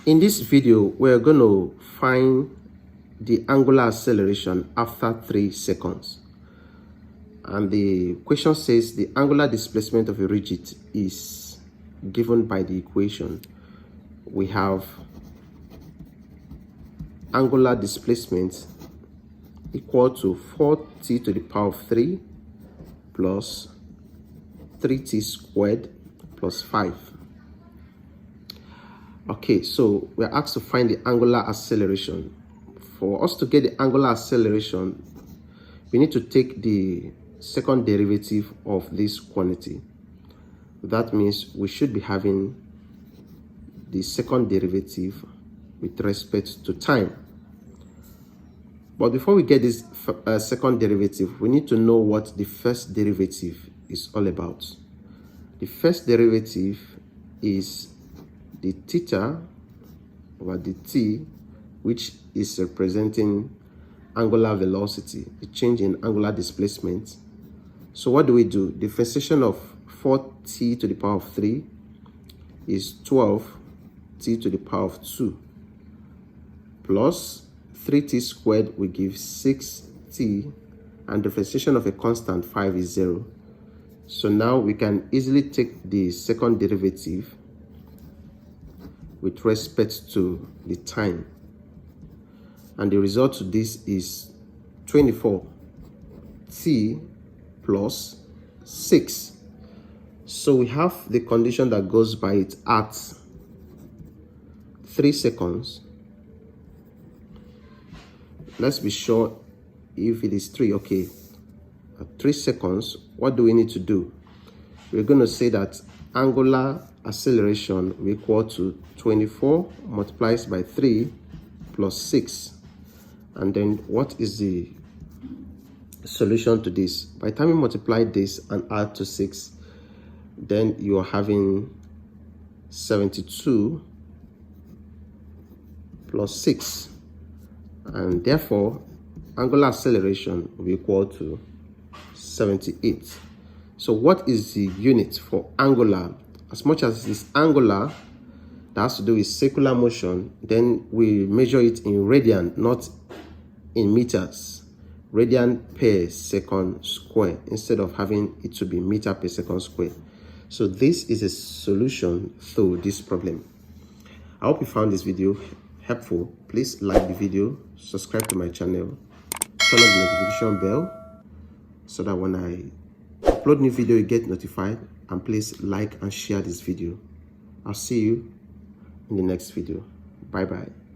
In this video, we're going to find the angular acceleration after 3 seconds. And the question says the angular displacement of a rigid is given by the equation. We have angular displacement equal to 4t to the power of 3 plus 3t squared plus 5. Okay, so we're asked to find the angular acceleration. For us to get the angular acceleration, we need to take the second derivative of this quantity. That means we should be having the second derivative with respect to time. But before we get this second derivative, we need to know what the first derivative is all about. The first derivative is the theta over the t, which is representing angular velocity, the change in angular displacement. So what do? Differentiation of 4t to the power of 3 is 12t to the power of 2 plus 3t squared will give 6t, and differentiation of a constant 5 is 0. So now we can easily take the second derivative with respect to the time, and the result to this is 24t plus 6. So we have the condition that goes by it at 3 seconds. Let's be sure if it is 3. Okay, at 3 seconds, what do we need to do? We're going to say that angular acceleration will equal to 24 multiplied by 3 plus 6. And then what is the solution to this? By the time you multiply this and add to 6, then you are having 72 plus 6. And therefore, angular acceleration will be equal to 78. So what is the unit for angular? As much as it's angular, that has to do with circular motion, then we measure it in radian, not in meters. Radian per second square, instead of having it to be meter per second square. So this is a solution to this problem. I hope you found this video helpful. Please like the video, subscribe to my channel, turn on the notification bell so that when I upload new video you get notified, and please like and share this video. I'll see you in the next video. Bye bye.